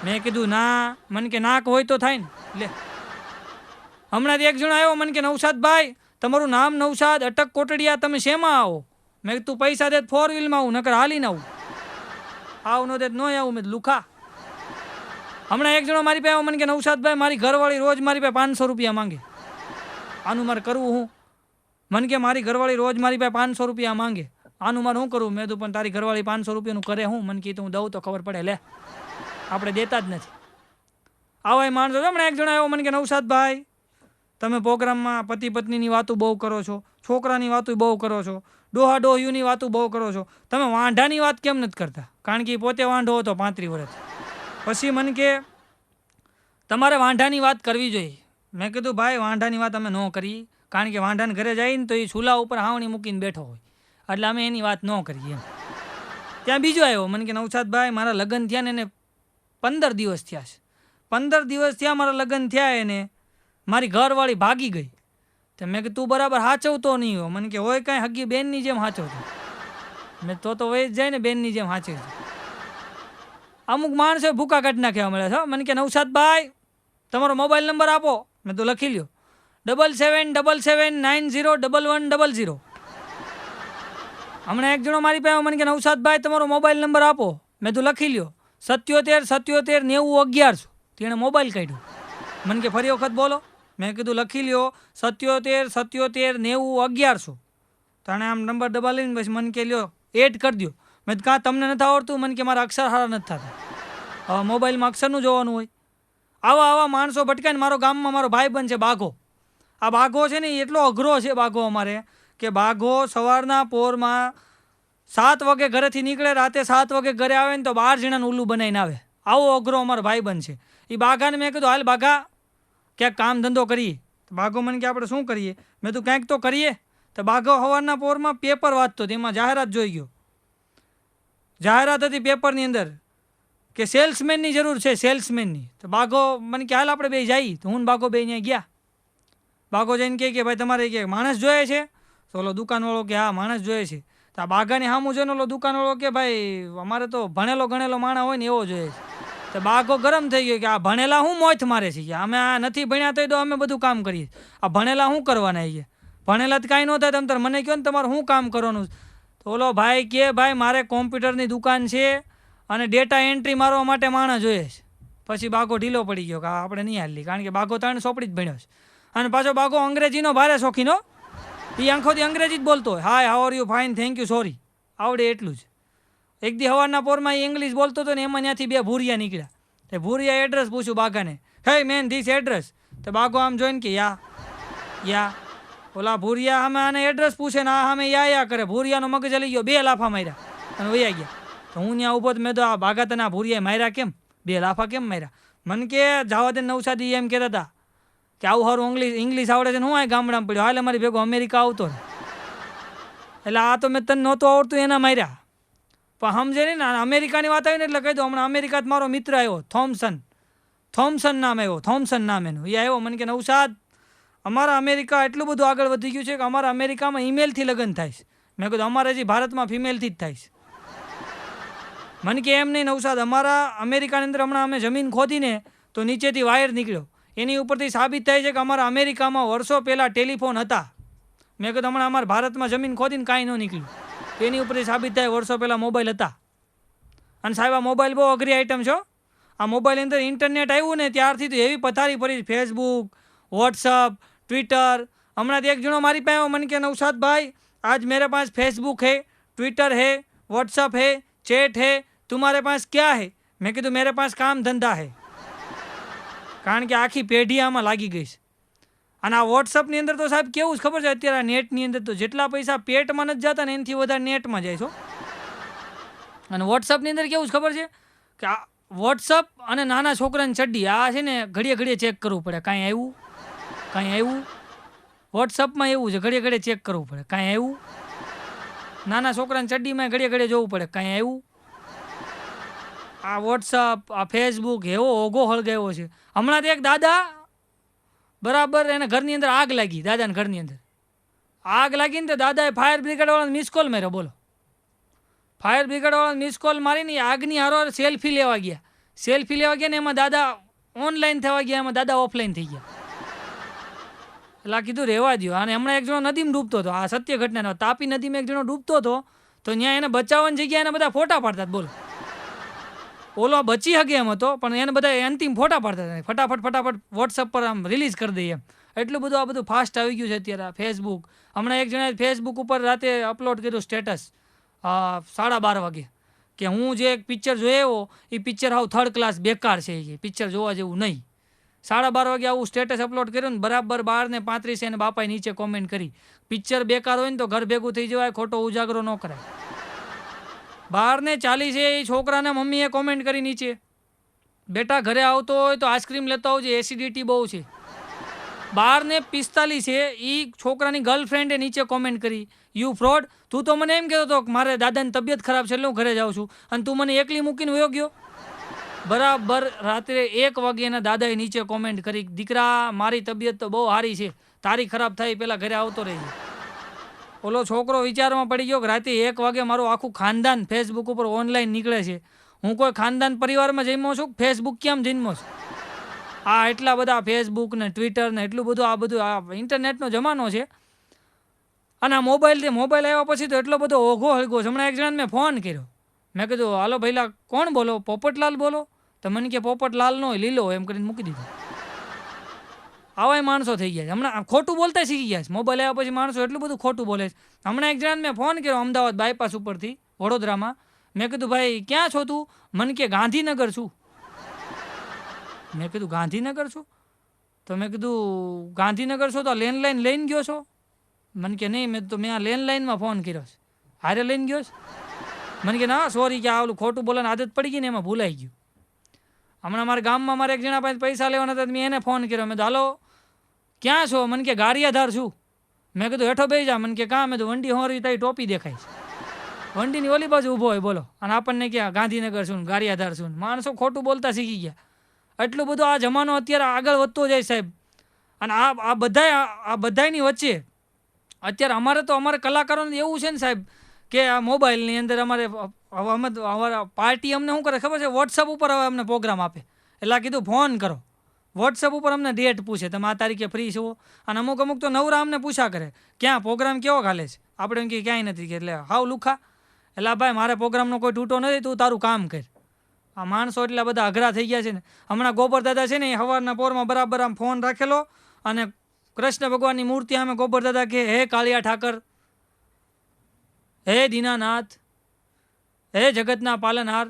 મેં કીધું ના. મને કે નાક હોય તો થાય ને. લે હમણાં એક જણો આવ્યો, મને કે નૌશાદભાઈ તમારું નામ નૌશાદ અટક કોટડિયા, તમે શેમાં આવો? મેં કીધું પૈસા દે 4 વ્હીલમાં આવું, નકર હાલીને આવું. આવું ન દે ન આવું. મેં લુખા. હમણાં એક જણો મારી પાસે મને કે નૌશાદભાઈ મારી ઘરવાળી રોજ મારી પાસે 500 રૂપિયા માંગે. આનું મારે કરવું હું? મને કે મારી ઘરવાળી રોજ મારી પાસે 500 રૂપિયા માંગે, આનું મારે શું કરવું? મેં તો પણ તારી ઘરવાળી 500 રૂપિયાનું કરે હું? મને કીધું હું દઉં તો ખબર પડે. લે આપણે દેતા જ નથી. આવા માણસો. હમણાં એક જણો આવ્યો, મને કે નૌશાદભાઈ તમે પ્રોગ્રામમાં પતિ પત્નીની વાતો બહુ કરો છો, છોકરાની વાતો બહુ કરો છો, ડોહા ડોહ્યુની વાતો બહુ કરો છો, તમે વાંઢાની વાત કેમ નથી કરતા? કારણ કે પોતે વાંઢો હતો 35 વર્ષ. પછી મને કે તમારે વાંઢાની વાત કરવી જોઈએ. મેં કીધું ભાઈ વાંઢાની વાત અમે ન કરી, કારણ કે વાંઢાને ઘરે જઈને તો એ ચૂલા ઉપર હાવણી મૂકીને બેઠો હોય, એટલે અમે એની વાત ન કરીએ એમ. ત્યાં બીજો આવ્યો, મને કે નૌશાદભાઈ મારા લગ્ન થયા ને એને 15 દિવસ થયા છે. 15 દિવસ થયા મારા લગ્ન થયા એને મારી ઘરવાળી ભાગી ગઈ. તો મેં કીધું તું બરાબર સાચવતો નહીં હો. મને કે હોય કાંઈ હગી બેનની જેમ સાચવતો. મેં તો વહી જ જાય ને બેનની જેમ સાચવે. અમુક માણસો ભૂકા કાઢી નાખ્યા મળે છે. મને કે નૌશાદભાઈ તમારો મોબાઈલ નંબર આપો. મેં તો લખી લ્યો 7777901100. હમણાં એક જણો મારી પાસે મને કે નૌશાદભાઈ તમારો મોબાઈલ નંબર આપો. મેં તો લખી લ્યો 7777901100. તેણે મોબાઈલ કાઢ્યો. મને કે ફરી વખત બોલો. મેં કીધું લખી લ્યો 7777901100. તાણે આમ નંબર દબાવીને પછી મને કે લ્યો એડ કરી દો. મેં કાં તમને નથી આવડતું? મને કે મારા અક્ષર સારા નથી થતા. હવે મોબાઈલમાં અક્ષરનું જોવાનું હોય. આવા માણસો ભટકાઈને મારો ગામમાં મારો ભાઈબંધ છે બાઘો. આ બાઘો છે ને એટલો અઘરો છે બાઘો અમારે, કે બાઘો સવારના પોરમાં 7 વાગે ઘરેથી નીકળે, રાતે 7 વાગે ઘરે આવે ને તો 12 જણાનું ઉલ્લું બનાવીને આવે. આવો અઘરો અમારો ભાઈબંધ છે. એ બાઘાને મેં કીધું હાલ બાઘા ક્યાંક કામ ધંધો કરીએ. તો બાઘો મને કે આપણે શું કરીએ? મેં તું ક્યાંક તો કરીએ. તો બાઘો સવારના પોરમાં પેપર વાંચતો, તેમાં જાહેરાત જોઈ ગયો. જાહેરાત હતી પેપરની અંદર, કે સેલ્સમેનની જરૂર છે, સેલ્સમેનની. તો બાઘો મને કે હાલ આપણે બે જઈએ. તો હું ને બાઘો બે અહીંયા ગયા. બાઘો જઈને કહે કે ભાઈ તમારે કે માણસ જોઈએ છે? તો ઓલો દુકાનવાળો કે હા માણસ જોઈએ છે. તો આ બાઘાને સામું જોઈને ઓલો દુકાનવાળો કે ભાઈ અમારે તો ભણેલો ગણેલો માણસ હોય ને એવો જોઈએ છે. તો બાઘો ગરમ થઈ ગયો કે આ ભણેલા હું મોથ મારે છે કે અમે આ નથી ભણ્યા તો અમે બધું કામ કરીએ. આ ભણેલા શું કરવાના છે? ભણેલા તો કાંઈ ન થાય. તમે તાર મને કહો ને તમારે શું કામ કરવાનું? તો ઓલો ભાઈ કે ભાઈ મારે કોમ્પ્યુટરની દુકાન છે અને ડેટા એન્ટ્રી મારવા માટે માણસ જોઈએ છે. પછી બાઘો ઢીલો પડી ગયો કે આપણે નહીં હાલી, કારણ કે બાઘો ત્રણ સોપડી જ ભણ્યો છે. અને પાછો બાઘો અંગ્રેજીનો ભારે શોખીનો, એ આંખોથી અંગ્રેજી જ બોલતો હોય. Hi how are you, fine, thank you, sorry, આવડે એટલું જ. એક દી સવારના પોરમાં એ ઇંગ્લિશ બોલતો હતો ને એમાં ત્યાંથી બે ભૂરિયા નીકળ્યા. તે ભૂરિયા એડ્રેસ પૂછ્યું બાઘાને, હે મેન ધીસ એડ્રેસ. તો બાઘો આમ જોઈને કે યા. ઓલા ભૂરિયા સામે આને એડ્રેસ પૂછે ને આ સામે યા કરે. ભૂરિયાનો મગજ લઈ ગયો, 2 લાફા માર્યા અને વયા ગયા. તો હું ત્યાં ઊભો મેં તો આ બાઘા તને આ ભૂરિયાએ માર્યા કેમ? 2 લાફા કેમ માર્યા? મને કે જવા દે નવસાદી એમ કહેતા હતા કે આવું સારું ઇંગ્લિશ આવડે છે ને હું આ ગામડામાં પડ્યો, હાલે મારી ભેગો અમેરિકા આવતો ને. એટલે આ તો મેં તને નહોતું આવડતું એના માર્યા. પણ સમજે નહીં ને, અમેરિકાની વાત આવી ને એટલે કહી દો. હમણાં અમેરિકાથી મારો મિત્ર આવ્યો, થોમ્સન નામ આવ્યો, થોમ્સન નામ એનું. એ આવ્યો મને કે નવસાદ અમારા અમેરિકા એટલું બધું આગળ વધી ગયું છે કે અમારા અમેરિકામાં ઈમેલથી લગ્ન થાય છે. મેં કીધું અમારે હજી ભારતમાં ફિમેલથી જ થાય છે. મને કે એમ નહીં નવસાદ, અમારા અમેરિકાની અંદર હમણાં અમે જમીન ખોદીને તો નીચેથી વાયર નીકળ્યો, એની ઉપરથી સાબિત થાય છે કે અમારા અમેરિકામાં વર્ષો પહેલાં ટેલિફોન હતા. મેં કીધું હમણાં અમારા ભારતમાં જમીન ખોદીને કાંઈ ન નીકળ્યું, એની ઉપરથી સાબિત થાય વર્ષો પહેલાં મોબાઈલ હતા. અને સાહેબ આ મોબાઈલ બહુ અઘરી આઈટમ છો. આ મોબાઈલની અંદર ઇન્ટરનેટ આવ્યું ને ત્યારથી તો એવી પથારી પડી, ફેસબુક, વોટ્સઅપ, ટ્વિટર. હમણાં એક જણો મારી પાસે મને કે નવસાદ ભાઈ आज मेरे पास फेसबुक है, ट्विटर है, व्हाट्सअप है, चैट है, तुम्हारे पास क्या है? મેં કીધું મેરે પાસ કામ ધંધા હે. કારણ કે આખી પેઢી આમાં લાગી ગઈ છે. અને આ વોટ્સઅપની અંદર તો સાહેબ કેવું છે ખબર છે, અત્યારે આ નેટની અંદર તો જેટલા પૈસા પેટમાં નથી જતા ને એનાથી વધારે નેટમાં જાય છો. અને વોટ્સઅપની અંદર કેવું છે ખબર છે કે આ વોટ્સઅપ અને નાના છોકરાની ચડ્ડી આ છે ને ઘડીએ ઘડીએ ચેક કરવું પડે, કાંઈ આવ્યું. વોટ્સઅપમાં એવું છે, ઘડીએ ઘડીએ ચેક કરવું પડે, કાંઈ આવ્યું. નાના છોકરાની ચડ્ડીમાં ઘડીએ ઘડીએ જોવું પડે, કાંઈ આવ્યું. આ વોટ્સઅપ, આ ફેસબુક એવો ઓઘો હળગાવ્યો છે. હમણાં એક દાદા બરાબર એને ઘરની અંદર આગ લાગી, દાદાના ઘરની અંદર આગ લાગીને તો દાદાએ ફાયર બ્રિગેડવાળાને મિસ કોલ માર્યો. બોલો, ફાયર બ્રિગેડવાળાને મિસ કોલ મારીને આગની હારો સેલ્ફી લેવા ગયા ને એમાં દાદા ઓનલાઈન થવા ગયા, એમાં દાદા ઓફલાઈન થઈ ગયા. એટલે આ કીધું રહેવા દો. અને હમણાં એક જણો નદીમાં ડૂબતો હતો, આ સત્ય ઘટના, તાપી નદીમાં એક જણો ડૂબતો હતો તો ત્યાં એને બચાવવાની જગ્યાએ એને બધા ફોટા પાડતા. બોલો, ઓલો બચી શકે એમ હતો પણ એને બધા અંતિમ ફોટા પાડતા હતા. ફટાફટ વોટ્સઅપ પર આમ રિલીઝ કરી દઈએ એમ. એટલું બધું આ બધું ફાસ્ટ આવી ગયું છે અત્યારે. આ ફેસબુક, હમણાં એક જણાએ ફેસબુક ઉપર રાતે અપલોડ કર્યું સ્ટેટસ 12:30 વાગે કે હું જે એક પિક્ચર જોયો એ પિક્ચર હાવ 3rd ક્લાસ બેકાર છે, એ પિક્ચર જોવા જેવું નહીં. 12:30 વાગે આવું સ્ટેટસ અપલોડ કર્યું ને બરાબર 12:35 એને બાપાએ નીચે કોમેન્ટ કરી, પિક્ચર બેકાર હોય ને તો ઘર ભેગું થઈ જવાય, ખોટો ઉજાગરો ન કરાય. 12:40 એ છોકરાને મમ્મીએ કોમેન્ટ કરી નીચે, બેટા ઘરે આવતો હોય તો આઈસ્ક્રીમ લેતા આવજે, એસિડિટી બહુ છે. 12:45 એ છોકરાની ગર્લફ્રેન્ડે નીચે કોમેન્ટ કરી, યુ ફ્રોડ, તું તો મને એમ કહેતો હતો કે મારે દાદાની તબિયત ખરાબ છે એટલે હું ઘરે જાઉં છું અને તું મને એકલી મૂકીને વયો ગયો. બરાબર રાત્રે 1 વાગે એના દાદાએ નીચે કોમેન્ટ કરી, દીકરા મારી તબિયત તો બહુ સારી છે, તારી ખરાબ થાય પહેલાં ઘરે આવતો રહી. ઓલો છોકરો વિચારમાં પડી ગયો કે રાતે 1 વાગે મારું આખું ખાનદાન ફેસબુક ઉપર ઓનલાઈન નીકળે છે, હું કોઈ ખાનદાન પરિવારમાં જન્મો છું, ફેસબુક કેમ જન્મો છું. આ એટલા બધા ફેસબુક ને ટ્વિટર ને એટલું બધું આ બધું આ ઇન્ટરનેટનો જમાનો છે. અને આ મોબાઈલ આવ્યા પછી તો એટલો બધો ઓઘો હળગો છે. હમણાં એક જણાને મેં ફોન કર્યો, મેં કીધું હાલો ભાઈલા કોણ બોલો? પોપટલાલ બોલો? તો મને કે પોપટલાલ નો લીલો એમ કરીને મૂકી દીધું. આવાય માણસો થઈ ગયા છે હમણાં, ખોટું બોલતા શીખી ગયા છે. મોબાઈલ આવ્યા પછી માણસો એટલું બધું ખોટું બોલે છે. હમણાં એક જણાને મેં ફોન કર્યો અમદાવાદ બાયપાસ ઉપરથી વડોદરામાં. મેં કીધું ભાઈ ક્યાં છો તું? મને કે ગાંધીનગર છું. મેં કીધું ગાંધીનગર છું? તો મેં કીધું ગાંધીનગર છો તો લેન્ડલાઇન લઈને ગયો છો? મને કે નહીં, મેં આ લેન્ડલાઇનમાં ફોન કર્યો છે. હારે લઈને ગયો છે? મને કે ના સોરી, કે આ ઓલું ખોટું બોલવાની આદત પડી ગઈ ને એમાં ભૂલાઈ ગયું. હમણાં મારા ગામમાં મારે એક જણા પાસે પૈસા લેવાના હતા, મેં એને ફોન કર્યો, મેં તો હાલો ક્યાં છો? મને કે ગારિયાધાર છું. મેં કીધું હેઠો બેસી જા. મને કે કાં? મેં તો વંડી હોરી તારી ટોપી દેખાય છે. વંડીની ઓલી બાજુ ઊભો હોય બોલો, અને આપણને ક્યાં ગાંધીનગર છું ને ગારિયાધાર છું ને. માણસો ખોટું બોલતા શીખી ગયા. એટલું બધું આ જમાનો અત્યારે આગળ વધતો જાય સાહેબ. અને આ બધાની વચ્ચે અત્યારે અમારે કલાકારોને એવું છે ને સાહેબ કે આ મોબાઈલની અંદર અમારા પાર્ટી અમને શું કરે ખબર છે, વોટ્સઅપ ઉપર હવે અમને પ્રોગ્રામ આપે. એટલે આ કીધું ફોન કરો, વોટ્સઅપ ઉપર અમને ડેટ પૂછે, તમે આ તારીખે ફ્રી છો. અને અમુક તો નવરા અમને પૂછા કરે ક્યાં પ્રોગ્રામ કેવો ખાલે છે. આપણે એમ કે ક્યાંય નથી કે એટલે હાવ લુખા. એટલે ભાઈ મારે પ્રોગ્રામનો કોઈ તૂટો નથી, તું તારું કામ કર. આ માણસો એટલા બધા અઘરા થઈ ગયા છે ને. હમણાં ગોબર દાદા છે ને એ સવારના પોરમાં બરાબર આમ ફોન રાખેલો અને કૃષ્ણ ભગવાનની મૂર્તિ સામે ગોબર દાદા કે હે કાળિયા ઠાકર, હે દીનાનાથ, હે જગતના પાલનહાર.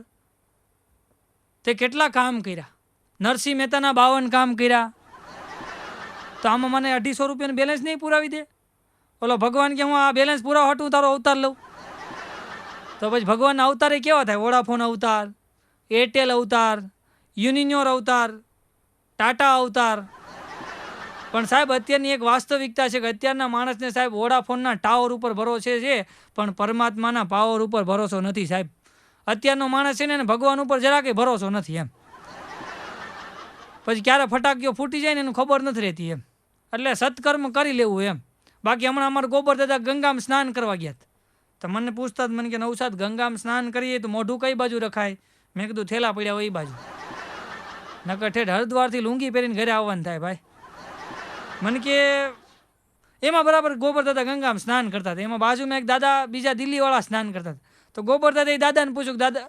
તે કેટલા કામ કર્યા, નરસિંહ મહેતાના 52 કામ કર્યા. તો આમાં મને 250 રૂપિયાનું બેલેન્સ નહીં પુરાવી દે. ઓલો ભગવાન કે હું આ બેલેન્સ પૂરા હટું તારો અવતાર લઉં. તો પછી ભગવાનના અવતારે કેવા થાય, વોડાફોન અવતાર, એરટેલ અવતાર, યુનિનોર અવતાર, ટાટા અવતાર. પણ સાહેબ અત્યારની એક વાસ્તવિકતા છે કે અત્યારના માણસને સાહેબ વોડાફોનના ટાવર ઉપર ભરોસો છે, પણ પરમાત્માના પાવર ઉપર ભરોસો નથી સાહેબ. અત્યારનો માણસ છે ને ભગવાન ઉપર જરા કંઈ ભરોસો નથી એમ. પછી ક્યારે ફટાકીઓ ફૂટી જાય ને એનું ખબર નથી રહેતી એમ. એટલે સત્કર્મ કરી લેવું એમ. બાકી હમણાં અમારા ગોબર દાદા ગંગામાં સ્નાન કરવા ગયા હતા. તો મને પૂછતા મને કે નવસાદ ગંગામાં સ્નાન કરીએ તો મોઢું કઈ બાજુ રખાય. મેં કીધું થેલા પડ્યા હોય એ બાજુ. નકર ઠેઠ હરિદ્વારથી લુંગી પહેરીને ઘરે આવવાનું થાય ભાઈ. મને કે એમાં બરાબર ગોબર દાદા ગંગામાં સ્નાન કરતા હતા. એમાં બાજુમાં એક દાદા બીજા દિલ્હીવાળા સ્નાન કરતા હતા. તો ગોબર દાદા એ દાદાને પૂછ્યું કે દાદા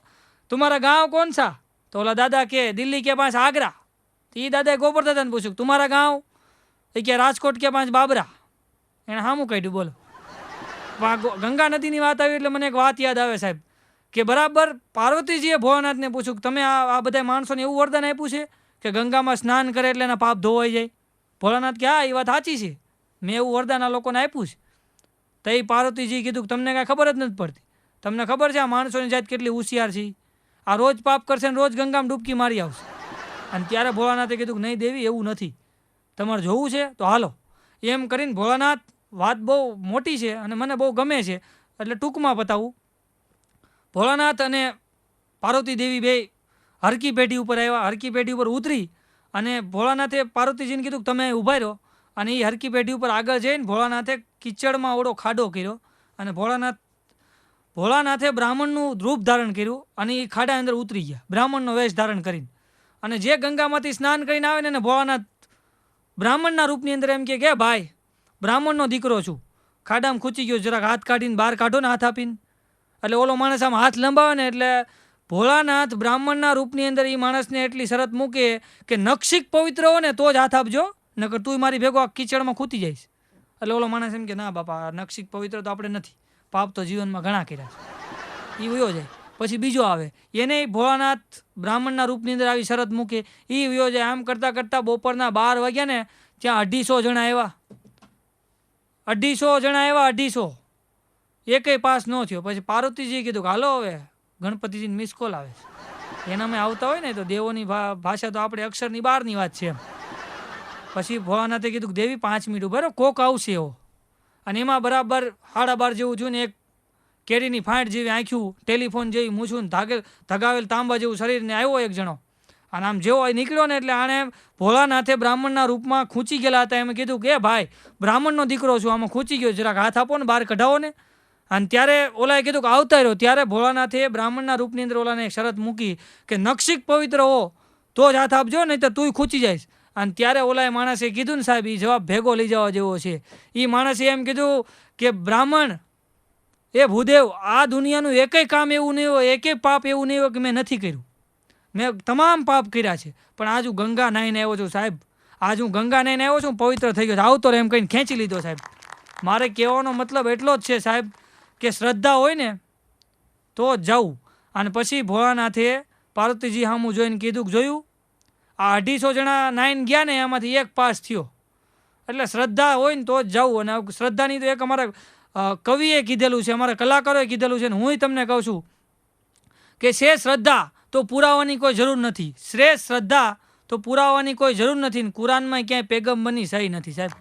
तुम्हारा गाँव कौन सा? तो बोला दादा के दिल्ली के पास आगरा. तो ये दादाએ ગોબર દાદાને પૂછ્યું तुम्हारा गाँव? એ કે રાજકોટ કે પાસ બાબરા. એને હામું કાઢ્યું બોલો. ગંગા નદીની વાત આવી એટલે મને એક વાત યાદ આવે સાહેબ કે બરાબર પાર્વતીજીએ ભોળાનાથને પૂછ્યું કે તમે આ બધા માણસોને એવું વરદાન આપ્યું છે કે ગંગામાં સ્નાન કરે એટલે એના પાપ ધોવાઈ જાય. ભોળાનાથ કે હા એ વાત સાચી છે, મેં એવું વરદાન આ લોકોને આપ્યું છે. તો એ પાર્વતીજીએ કીધું કે તમને કાંઈ ખબર જ નથી પડતી. તમને ખબર છે આ માણસોની જાત કેટલી હોશિયાર છે, આ રોજ પાપ કરશે ને રોજ ગંગામાં ડૂબકી મારી આવશે. અને ત્યારે ભોળાનાથે કીધું કે નહીં દેવી એવું નથી, તમારે જોવું છે તો હાલો. એમ કરીને ભોળાનાથ વાત બહુ મોટી છે અને મને બહુ ગમે છે એટલે ટૂંકમાં બતાવું. ભોળાનાથ અને પાર્વતી દેવી બે હરકી પેઢી ઉપર આવ્યા. હરકી પેઢી ઉપર ઉતરી અને ભોળાનાથે પાર્વતીજીને કીધું કે તમે ઊભા રહો. અને એ હરકી પેઢી ઉપર આગળ જઈને ભોળાનાથે કિચડમાં ઓળો ખાડો કર્યો અને ભોળાનાથે બ્રાહ્મણનું રૂપ ધારણ કર્યું અને એ ખાડા અંદર ઉતરી ગયા બ્રાહ્મણનો વેશ ધારણ કરીને. અને જે ગંગામાંથી સ્નાન કરીને આવે ને ભોળાનાથ બ્રાહ્મણના રૂપની અંદર એમ કે ભાઈ બ્રાહ્મણનો દીકરો છું. ખાડામાં ખૂચી ગયો, જરાક હાથ કાઢીને બહાર કાઢો ને હાથ આપીને. એટલે ઓલો માણસ આમ હાથ લંબાવે ને એટલે ભોળાનાથ બ્રાહ્મણના રૂપની અંદર એ માણસને એટલી શરત મૂકે કે નક્ષિક પવિત્ર હો ને તો જ હાથ આપજો, નકર તું મારી ભેગો આ કિચડમાં ખૂતી જઈશ. એટલે ઓલો માણસ એમ કે ના બાપા નક્ષિક પવિત્ર તો આપણે નથી, પાપ તો જીવનમાં ઘણા કર્યા છે. એ વયો જાય. પછી બીજો આવે એને ભોળાનાથ બ્રાહ્મણના રૂપની અંદર આવી શરત મૂકે, એ વયો જાય. આમ કરતાં કરતાં બપોરના 12 વાગ્યા ને ત્યાં 250 જણા આવ્યા. 250 જણા આવ્યા, 250 એકેય પાસ ન થયો. પછી પાર્વતીજીએ કીધું કે હાલો હવે ગણપતિજીને મિસ કોલ આવે છે, એના અમે આવતા હોય ને તો દેવોની ભાષા તો આપણે અક્ષરની બહારની વાત છે એમ. પછી ભોળાનાથે કીધું કે દેવી 5 મિનિટ ઉભા રહો, કોક આવશે એવો. અને એમાં બરાબર 12:30 જેવું થયું ને એક કેરીની ફાંટ જેવી આંખ્યું, ટેલિફોન જેવી મૂછું, ધગાવેલ તાંબા જેવું શરીરને આવ્યો એક જણો. અને આમ જેવો નીકળ્યો ને એટલે આણે ભોળાનાથે બ્રાહ્મણના રૂપમાં ખૂંચી ગયેલા હતા. એમ કીધું કે ભાઈ બ્રાહ્મણનો દીકરો છું, આમાં ખૂંચી ગયો, જરાક હાથ આપો ને બહાર કઢાવો ને. અને ત્યારે ઓલાએ કીધું કે આવતા રહ્યો. ત્યારે ભોળાનાથે બ્રાહ્મણના રૂપની અંદર ઓલાને શરત મૂકી કે નક્ષિક પવિત્ર હો તો જ હાથ આપજો, નહીં તો તુંય ખૂંચી જઈશ. અને ત્યારે ઓલાએ માણસે કીધું ને સાહેબ એ જવાબ ભેગો લઈ જવા જેવો છે. એ માણસે એમ કીધું કે બ્રાહ્મણ એ ભૂદેવ આ દુનિયાનું એકેય કામ એવું નહીં હોય, એકેય પાપ એવું નહીં હોય કે મેં નથી કર્યું. મેં તમામ પાપ કર્યા છે, પણ આજ હું ગંગા નાહીને આવ્યો છું સાહેબ. આજ હું ગંગા નાહીને આવ્યો છું, પવિત્ર થઈ ગયો. આવતો રહે એમ કહીને ખેંચી લીધો સાહેબ. મારે કહેવાનો મતલબ એટલો જ છે સાહેબ કે શ્રદ્ધા હોય ને તો જ જવું. અને પછી ભોળાનાથે પાર્વતીજી સામું જોઈને કીધું કે જોયું આ 250 જણા નાહીને ગયા ને એમાંથી એક પાસ થયો. એટલે શ્રદ્ધા હોય ને તો જ જવું. અને શ્રદ્ધાની તો એક અમારા કવિએ કીધેલું છે, અમારા કલાકારોએ કીધેલું છે. ને હું તમને કહું છું કે છે શ્રદ્ધા તો પુરાવાની કોઈ જરૂર નથી. શ્રેષ્ઠ શ્રદ્ધા તો પુરાવાની કોઈ જરૂર નથી. કુરાનમાં ક્યાંય પેગમ્બરની સહી નથી સાહેબ.